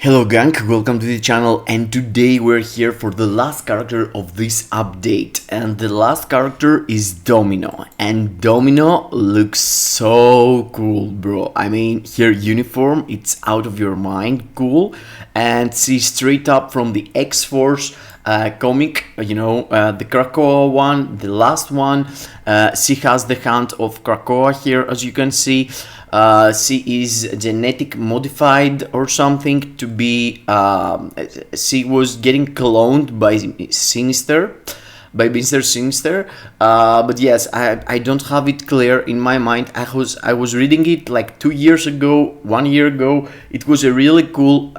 Hello gang, welcome to the channel, and today we're here for the last character of this update, and the last character is Domino, and Domino looks so cool, bro. I mean, her uniform, it's out of your mind cool, and she's straight up from the X-Force comic, the Krakoa one, the last one. She has the hand of Krakoa here, as you can see. She is genetic modified or something to be. She was getting cloned by Sinister, by Mr. Sinister. But yes, I don't have it clear in my mind. I was reading it like 2 years ago, 1 year ago. It was a really cool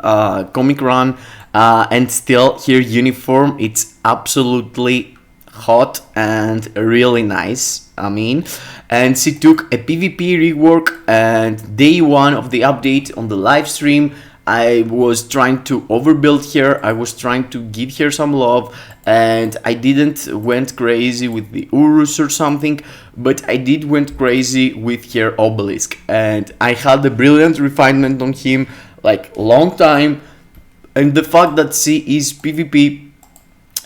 comic run, and still her uniform, it's absolutely hot and really nice. I mean, and she took a PvP rework, and day one of the update on the live stream, I was trying to overbuild her. I was trying to give her some love, and I didn't went crazy with the Urus or something, but I did went crazy with her obelisk, and I had a brilliant refinement on him, like long time. And the fact that she is PvP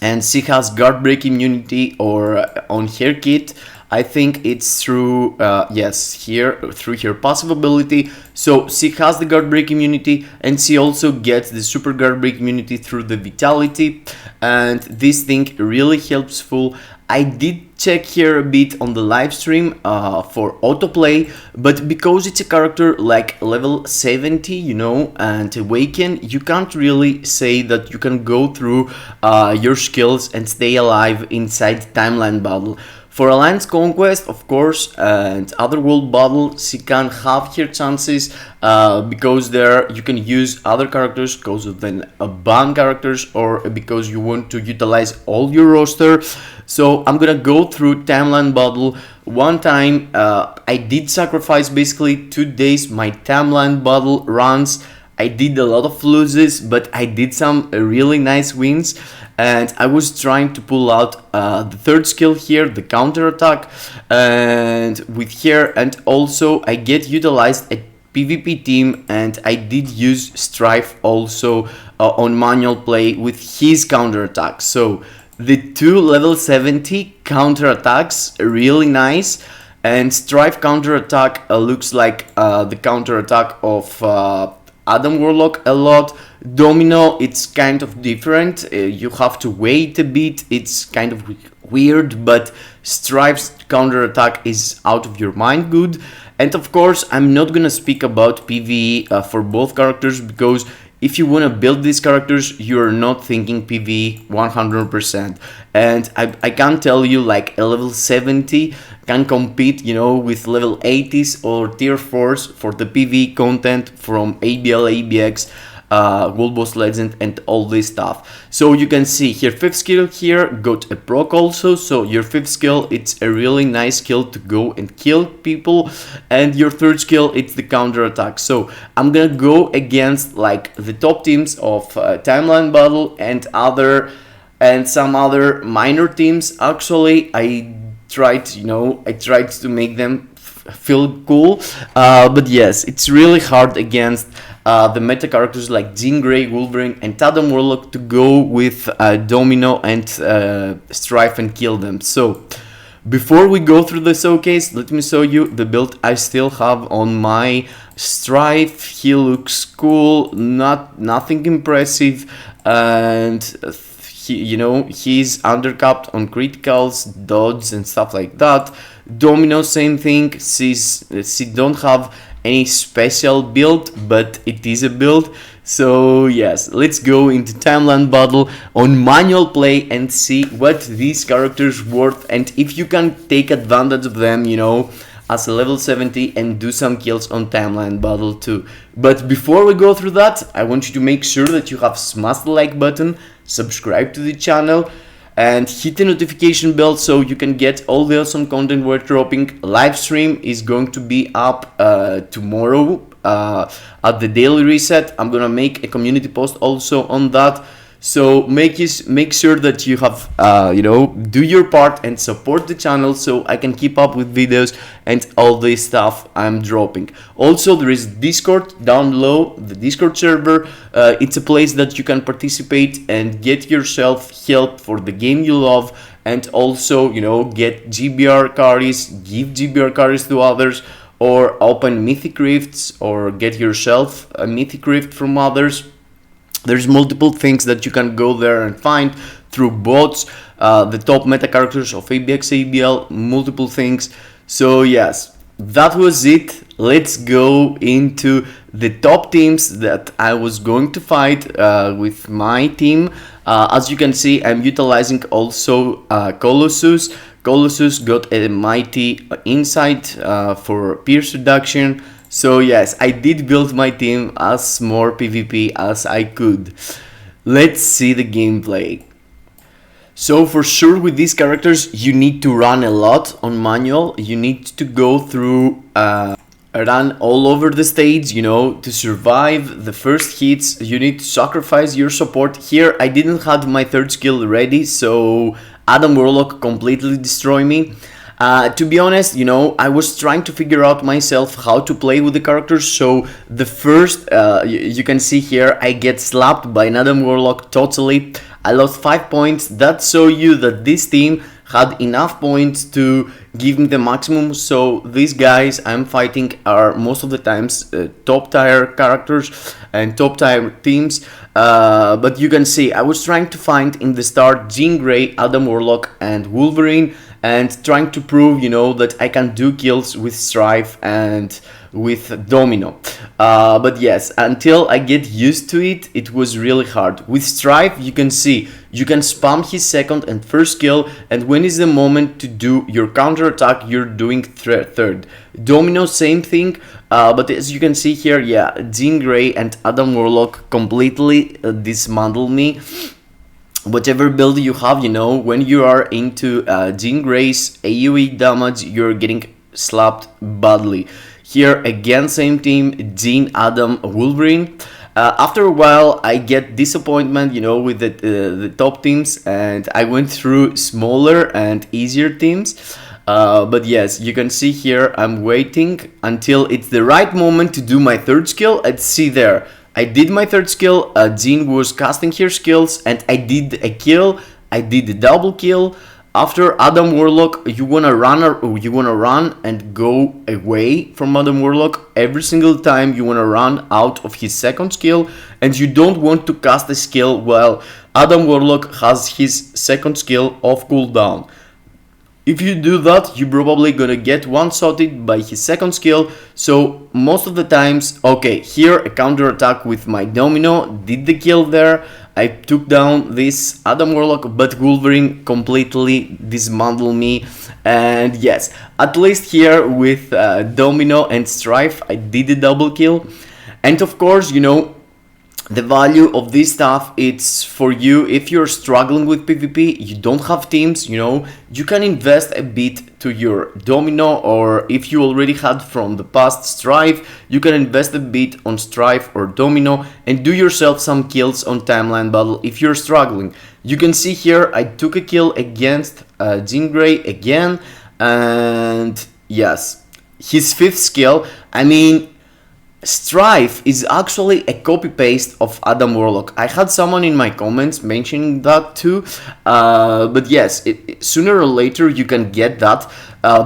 and she has guard break immunity or on her kit, I think it's through through her passive ability. So she has the guard break immunity, and she also gets the super guard break immunity through the vitality, and this thing really helps full. I did check here a bit on the live stream for autoplay, but because it's a character like level 70, and awaken, you can't really say that you can go through your skills and stay alive inside timeline battle. For Alliance Conquest, of course, and Otherworld Battle, she can have her chances because there you can use other characters because of the ban characters, or because you want to utilize all your roster. So I'm gonna go through Timeline Battle. One time I did sacrifice basically 2 days my Timeline Battle runs. I did a lot of losses, but I did some really nice wins, and I was trying to pull out the third skill here, the counterattack, and with her, and also I get utilized a PvP team, and I did use Stryfe also on manual play with his counterattack. So the two level 70 counterattacks are really nice, and Stryfe counterattack looks like the counterattack of Adam Warlock a lot. Domino, it's kind of different. You have to wait a bit. It's kind of weird, but Stryfe's counterattack is out of your mind good. And of course, I'm not gonna speak about PvE for both characters, because if you wanna build these characters, you're not thinking PvE 100%. And I can tell you, like, a level 70 can compete, with level 80s or tier 4s for the PvE content from ABL, ABX, World Boss Legend, and all this stuff. So you can see her 5th skill here got a proc also. So your 5th skill, it's a really nice skill to go and kill people, and your 3rd skill, it's the counter attack. So I'm gonna go against like the top teams of Timeline Battle and some other minor teams. Actually, I tried to make them feel cool, but yes, it's really hard against the meta characters like Jean Grey, Wolverine, and Adam Warlock to go with Domino and Stryfe and kill them. So before we go through the showcase, let me show you the build I still have on my Stryfe. He looks cool, nothing impressive, and he's undercapped on criticals, dodge, and stuff like that. Domino, same thing. She don't have any special build, but it is a build. So yes, let's go into Timeline Battle on manual play and see what these characters worth, and if you can take advantage of them, as a level 70 and do some kills on Timeline Battle too. But before we go through that, I want you to make sure that you have smashed the like button, subscribe to the channel, and hit the notification bell so you can get all the awesome content we're dropping. Live stream is going to be up tomorrow at the daily reset. I'm gonna make a community post also on that. So make sure that you have do your part and support the channel so I can keep up with videos and all this stuff I'm dropping. Also, there is Discord down below, the Discord server. It's a place that you can participate and get yourself help for the game you love, and also get GBR carries, give GBR carries to others, or open mythic rifts, or get yourself a mythic rift from others. There's multiple things that you can go there and find through bots, the top meta characters of ABX ABL, multiple things. So yes, that was it. Let's go into the top teams that I was going to fight with my team. As you can see, I'm utilizing also Colossus. Colossus got a mighty insight for pierce reduction. So yes, I did build my team as more PvP as I could. Let's see the gameplay. So for sure with these characters you need to run a lot on manual. You need to go through run all over the stage, to survive the first hits. You need to sacrifice your support. Here I didn't have my third skill ready, so Adam Warlock completely destroyed me. To be honest, I was trying to figure out myself how to play with the characters. So the first, you can see here, I get slapped by an Adam Warlock totally. I lost 5 points. That show you that this team had enough points to give me the maximum. So these guys I'm fighting are most of the times top tier characters and top tier teams. But you can see I was trying to find in the start Jean Grey, Adam Warlock and Wolverine, and trying to prove, that I can do kills with Stryfe and with Domino. But yes, until I get used to it, it was really hard. With Stryfe, you can see, you can spam his second and first kill, and when is the moment to do your counterattack, you're doing third. Domino, same thing, but as you can see here, yeah, Jean Grey and Adam Warlock completely dismantle me. Whatever build you have, when you are into Jean Grey's AoE damage, you're getting slapped badly. Here again, same team, Jean, Adam, Wolverine. After a while, I get disappointment, with the top teams, and I went through smaller and easier teams. But yes, you can see here, I'm waiting until it's the right moment to do my third skill. And see there, I did my third skill, Jean was casting her skills, and I did a kill, I did a double kill. After Adam Warlock, you wanna run and go away from Adam Warlock. Every single time you wanna run out of his second skill, and you don't want to cast a skill while Adam Warlock has his second skill off cooldown. If you do that, you're probably gonna get one-shotted by his second skill. So most of the times, okay, here a counterattack with my Domino, did the kill there. I took down this Adam Warlock, but Wolverine completely dismantled me. And yes, at least here with Domino and Stryfe, I did a double kill. And of course, the value of this stuff, it's for you if you're struggling with PvP, you don't have teams, you can invest a bit to your Domino, or if you already had from the past Stryfe, you can invest a bit on Stryfe or Domino and do yourself some kills on timeline battle if you're struggling. You can see here I took a kill against Jean Grey again, and yes, his fifth skill, Stryfe is actually a copy-paste of Adam Warlock. I had someone in my comments mentioning that too, but yes, sooner or later you can get that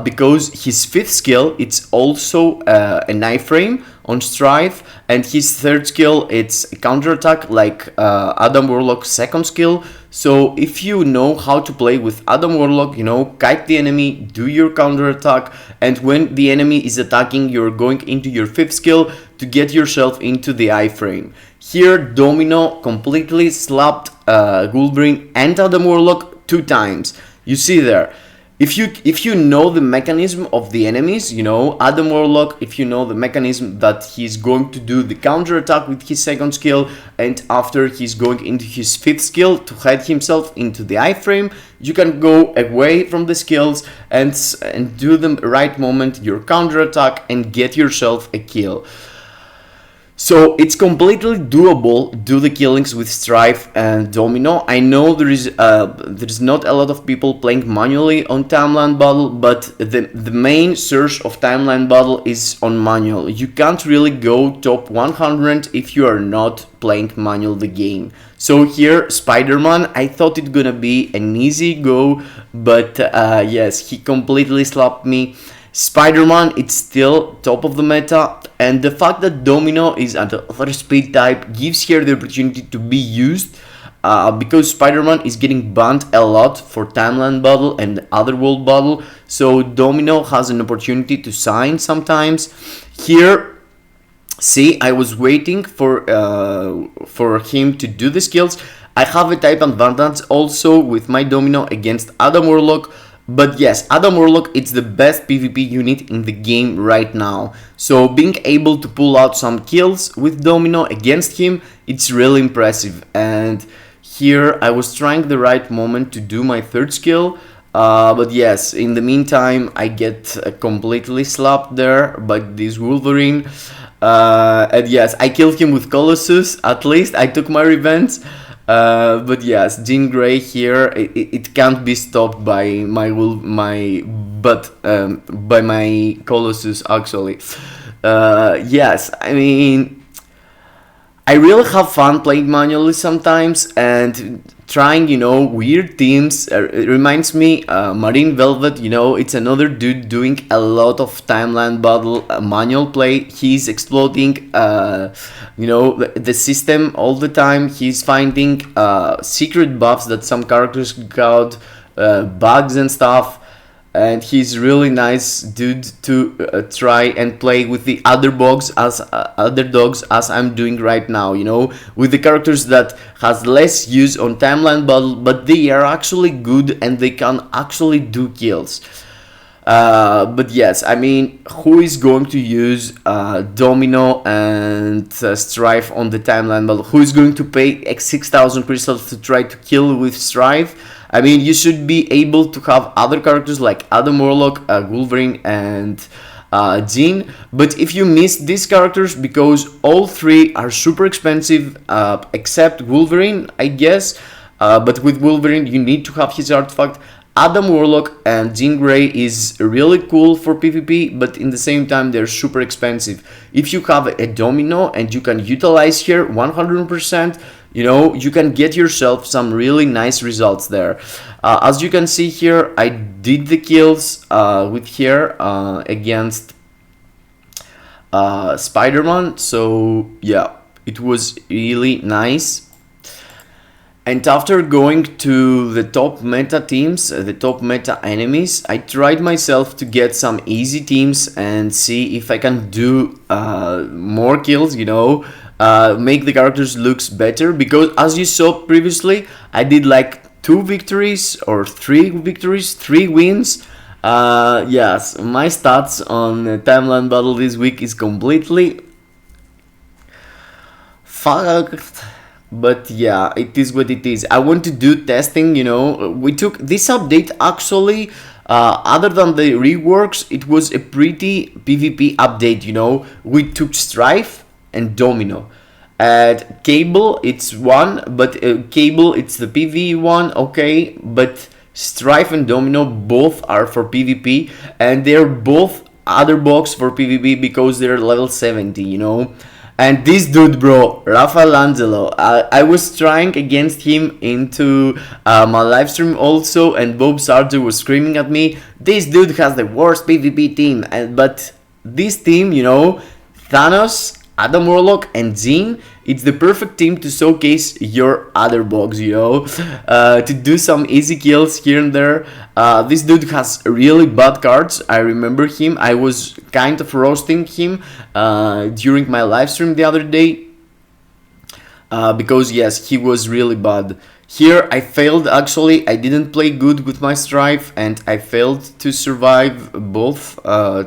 because his fifth skill, it's also an iframe on Stryfe, and his third skill, it's a counterattack like Adam Warlock's second skill. So if you know how to play with Adam Warlock, kite the enemy, do your counterattack, and when the enemy is attacking, you're going into your fifth skill to get yourself into the iframe. Here, Domino completely slapped Wolverine and Adam Warlock 2 times. You see there. If you know the mechanism of the enemies, Adam Warlock, if you know the mechanism that he's going to do the counterattack with his second skill, and after he's going into his fifth skill to hide himself into the iframe, you can go away from the skills and do the right moment your counterattack and get yourself a kill. So it's completely doable, do the killings with Stryfe and Domino. I know there's not a lot of people playing manually on Timeline Battle, but the main source of Timeline Battle is on manual. You can't really go top 100 if you are not playing manual the game. So here, Spider-Man, I thought it gonna be an easy go, but yes, he completely slapped me. Spider-Man, it's still top of the meta, and the fact that Domino is at the other speed type gives here the opportunity to be used, because Spider-Man is getting banned a lot for Timeline Battle and Other World Battle, so Domino has an opportunity to shine sometimes. Here, see, I was waiting for him to do the skills. I have a type advantage also with my Domino against Adam Warlock. But yes, Adam Warlock, it's the best PvP unit in the game right now. So being able to pull out some kills with Domino against him, it's really impressive. And here I was trying the right moment to do my third skill. But yes, in the meantime, I get completely slapped there by this Wolverine. And yes, I killed him with Colossus, at least I took my revenge. But yes, Jean Grey here, it can't be stopped by my Colossus actually. Yes, I mean, I really have fun playing manually sometimes, and trying, you know, weird teams. It reminds me, Marine Velvet, you know, it's another dude doing a lot of Timeline Battle manual play. He's exploding, you know, the system all the time. He's finding secret buffs that some characters got, bugs and stuff. And he's really nice dude to try and play with the other dogs as I'm doing right now, you know, with the characters that has less use on Timeline Battle, but they are actually good and they can actually do kills. But yes, I mean, who is going to use Domino and Stryfe on the Timeline Battle? Who is going to pay 6,000 crystals to try to kill with Stryfe? I mean, you should be able to have other characters like Adam Warlock, Wolverine, and Jean. But if you miss these characters, because all three are super expensive, except Wolverine, I guess. But with Wolverine, you need to have his artifact. Adam Warlock and Jean Grey is really cool for PvP, but in the same time they're super expensive. If you have a Domino and you can utilize here 100%, you know, you can get yourself some really nice results there. As you can see here, I did the kills with here against Spider-Man, so yeah, it was really nice. And after going to the top meta teams, the top meta enemies, I tried myself to get some easy teams and see if I can do more kills, you know, make the characters looks better. Because as you saw previously, I did like 2 victories or 3 victories, 3 wins. Yes, my stats on Timeline Battle this week is completely fucked. But yeah, it is what it is. I want to do testing, you know. We took this update actually, other than the reworks, it was a pretty PvP update, you know. We took Stryfe and Domino. And Cable, it's one, but Cable, it's the PvE one, okay. But Stryfe and Domino both are for PvP, and they're both other box for PvP because they're level 70, you know. And this dude, bro, Rafael Angelo, I was trying against him into my live stream also, and Bob Sarger was screaming at me, this dude has the worst PvP team. But this team, you know, Thanos, Adam Warlock, and Jean, it's the perfect team to showcase your other box, you know, to do some easy kills here and there. This dude has really bad cards. I remember him. I was kind of roasting him during my live stream the other day, because yes, he was really bad. Here I failed actually. I didn't play good with my Stryfe, and I failed to survive both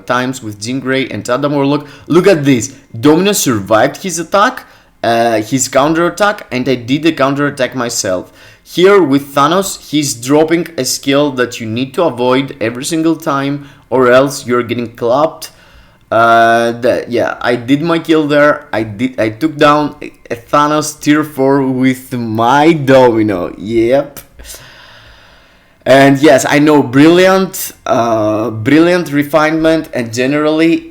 times with Jean Grey and Adam Warlock. Look at this. Domino survived his attack, his counter-attack, and I did the counter-attack myself. Here with Thanos, he's dropping a skill that you need to avoid every single time, or else you're getting clapped. Yeah, I did my kill there. I took down a Thanos tier 4 with my Domino. Yep. And yes, I know, brilliant refinement, and generally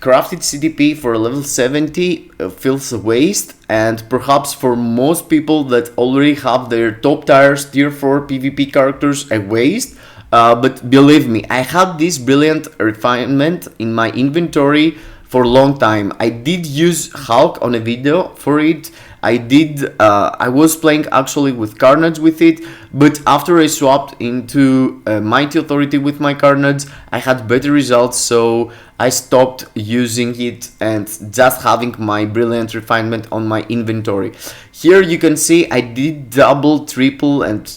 crafted CDP for level 70 feels a waste, and perhaps for most people that already have their top tiers tier 4 PvP characters a waste. But believe me, I had this brilliant refinement in my inventory for a long time. I did use Hulk on a video for it. I was playing actually with Carnage with it, but after I swapped into Mighty Authority with my Carnage, I had better results, so I stopped using it and just having my brilliant refinement on my inventory. Here you can see I did double, triple, and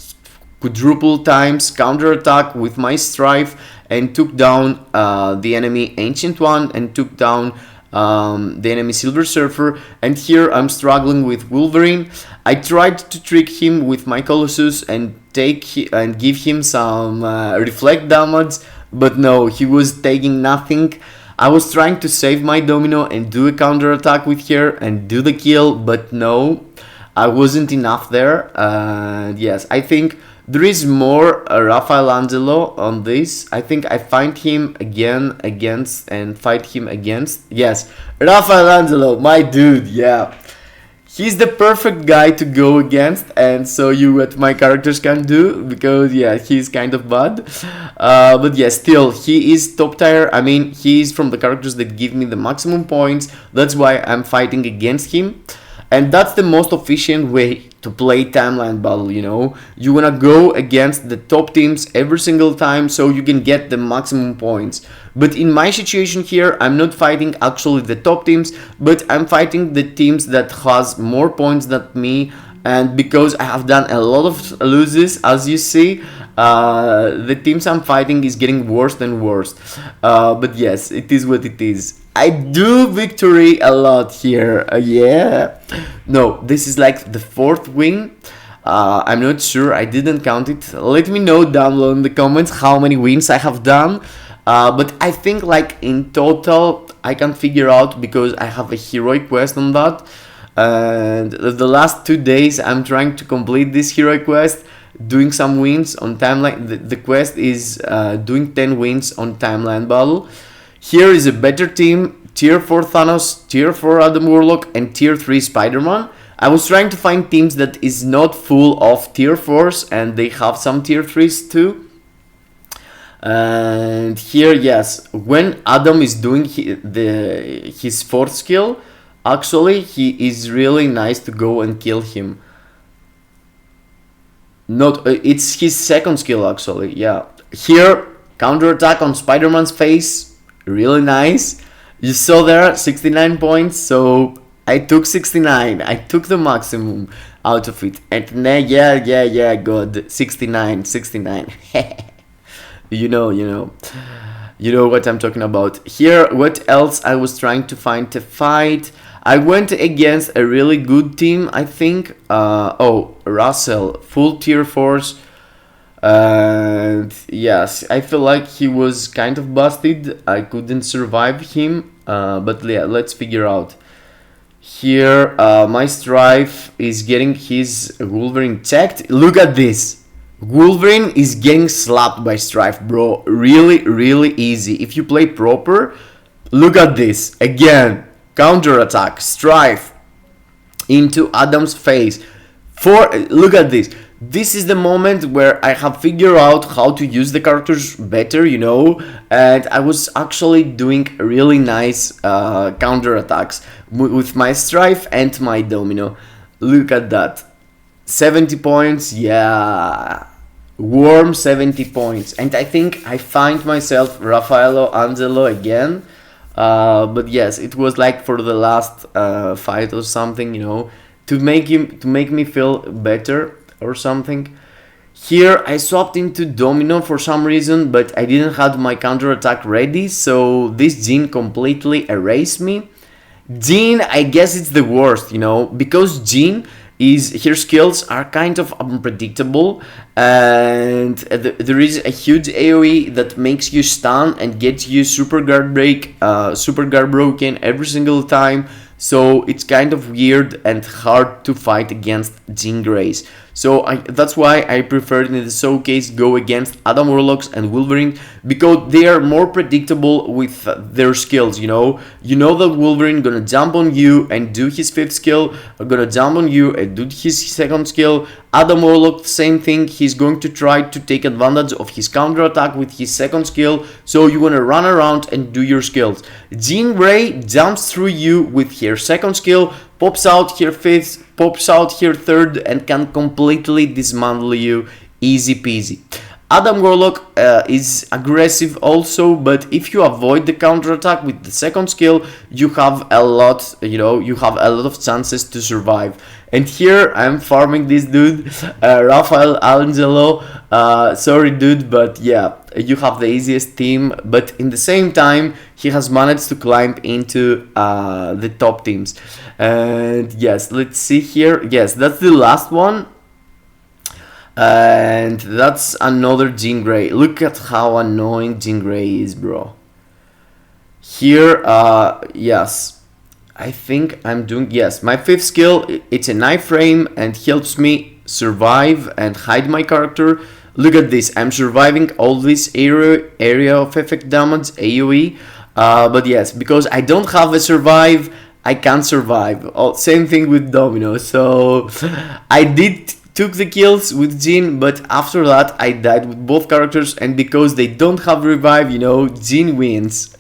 quadruple times counterattack with my Stryfe and took down the enemy Ancient One and took down the enemy Silver Surfer. And here I'm struggling with Wolverine. I tried to trick him with my Colossus and give him some reflect damage, but no, he was taking nothing. I was trying to save my Domino and do a counterattack with her and do the kill, but no, I wasn't enough there. Yes, I think there is more Rafael Angelo on this. I think I find him again against and fight him against. Yes, Rafael Angelo, my dude, yeah. He's the perfect guy to go against and show you what my characters can do, because yeah, he's kind of bad. But yeah, still, he is top tier. I mean, he is from the characters that give me the maximum points. That's why I'm fighting against him. And that's the most efficient way to play timeline battle, you know. You wanna go against the top teams every single time so you can get the maximum points. But in my situation here, I'm not fighting actually the top teams, but I'm fighting the teams that has more points than me. And because I have done a lot of losses, as you see, the teams I'm fighting is getting worse and worse. But yes, it is what it is. I do victory a lot here, yeah. No, this is like the 4th win. I'm not sure, I didn't count it. Let me know down below in the comments how many wins I have done. But I think like in total, I can figure out because I have a heroic quest on that. And the last 2 days, I'm trying to complete this heroic quest, doing some wins on timeline. The quest is doing 10 wins on timeline battle. Here is a better team, tier 4 Thanos, tier 4 Adam Warlock, and tier 3 Spider-Man. I was trying to find teams that is not full of tier 4s and they have some tier 3s too. And here, yes, when Adam is doing his 4th skill, actually he is really nice to go and kill him. It's his 2nd skill actually, yeah. Here, counterattack on Spider-Man's face. Really nice. You saw there 69 points, so I took 69. I took the maximum out of it. And yeah, good. 69. You know what I'm talking about. Here, what else I was trying to find to fight? I went against a really good team, I think. Russell, full tier 4s. And yes, I feel like he was kind of busted. I couldn't survive him, but yeah, let's figure out. Here, my Stryfe is getting his Wolverine checked. Look at this. Wolverine is getting slapped by Stryfe, bro. Really easy. If you play proper, look at this. Again, counterattack, Stryfe into Adam's face. Look at this. This is the moment where I have figured out how to use the characters better, you know, and I was actually doing really nice counterattacks with my Stryfe and my Domino. Look at that. 70 points, yeah. Warm 70 points. And I think I find myself Raffaello Angelo again. But yes, it was like for the last fight or something, you know, to make me feel better or something. Here I swapped into Domino for some reason, but I didn't have my counterattack ready, so this Jean completely erased me. Jean, I guess it's the worst, you know, because Jean is her skills are kind of unpredictable, and there is a huge AoE that makes you stun and gets you super guard broken every single time. So it's kind of weird and hard to fight against Jean Greys. So that's why I preferred in the showcase go against Adam Warlocks and Wolverine, because they are more predictable with their skills, you know. You know that Wolverine gonna jump on you and do his 5th skill, gonna jump on you and do his 2nd skill. Adam Warlock, same thing, he's going to try to take advantage of his counterattack with his 2nd skill, so you wanna run around and do your skills. Jean Grey jumps through you with her 2nd skill, pops out her 5th, pops out her 3rd, and can completely dismantle you, easy peasy. Adam Warlock is aggressive also, but if you avoid the counterattack with the 2nd skill, you have a lot, you know, you have a lot of chances to survive. And here I'm farming this dude, Rafael Angelo. Sorry dude, but yeah, you have the easiest team, but in the same time he has managed to climb into the top teams. And yes, let's see here. Yes, that's the last one. And that's another Jean Grey. Look at how annoying Jean Grey is, bro. Here, yes, I think I'm doing, yes, my 5th skill, it's an iframe and helps me survive and hide my character. Look at this, I'm surviving all this area of effect damage, AoE. But yes, because I don't have a survive, I can't survive. Same thing with Domino. So I took the kills with Jean, but after that I died with both characters, and because they don't have revive, you know, Jean wins.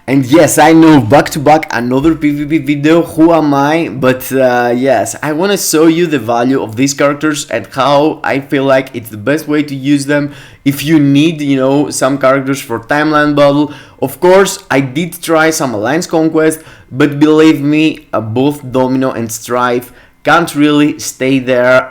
And yes, I know, back to back another PvP video, who am I? But yes, I want to show you the value of these characters and how I feel like it's the best way to use them if you need, you know, some characters for timeline battle. Of course, I did try some Alliance Conquest, but believe me, both Domino and Stryfe can't really stay there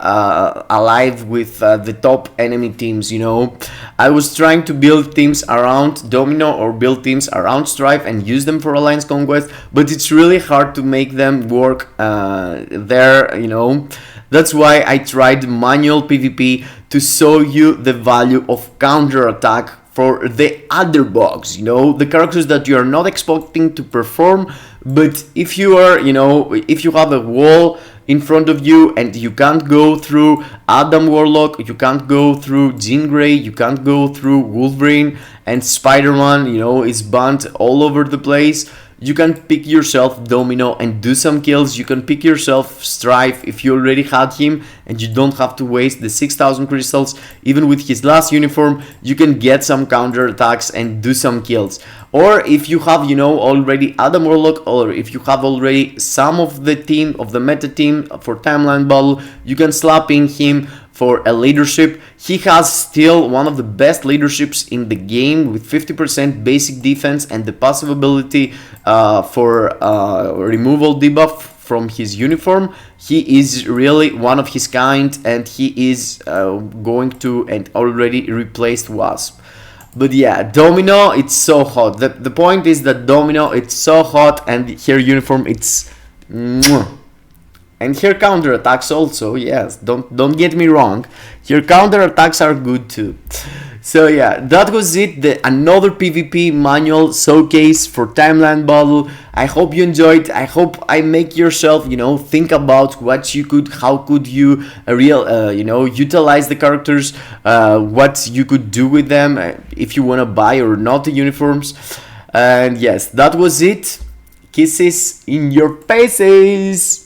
alive with the top enemy teams, you know. I was trying to build teams around Domino or build teams around Stryfe and use them for Alliance Conquest, but it's really hard to make them work there, you know. That's why I tried manual PvP to show you the value of counterattack for the other bugs, you know, the characters that you are not expecting to perform. But if you are, you know, if you have a wall in front of you and you can't go through Adam Warlock, you can't go through Jean Grey, you can't go through Wolverine, and Spider-Man, you know, is banned all over the place, you can pick yourself Domino and do some kills. You can pick yourself Stryfe if you already had him and you don't have to waste the 6,000 crystals. Even with his last uniform, you can get some counter attacks and do some kills. Or if you have, you know, already Adam Warlock, or if you have already some of the team, of the meta team for timeline battle, you can slap in him for a leadership. He has still one of the best leaderships in the game with 50% basic defense and the passive ability for removal debuff from his uniform. He is really one of his kind, and he is going to and already replaced Wasp. But yeah, Domino, it's so hot. The point is that Domino, it's so hot, and her uniform, it's mwah. And her counterattacks also, yes, don't get me wrong, her counterattacks are good too. So yeah, that was it, another PvP manual showcase for timeline battle. I hope you enjoyed. I hope I make yourself, you know, think about what you could, how could you you know, utilize the characters, what you could do with them, if you want to buy or not the uniforms. And yes, that was it. Kisses in your faces.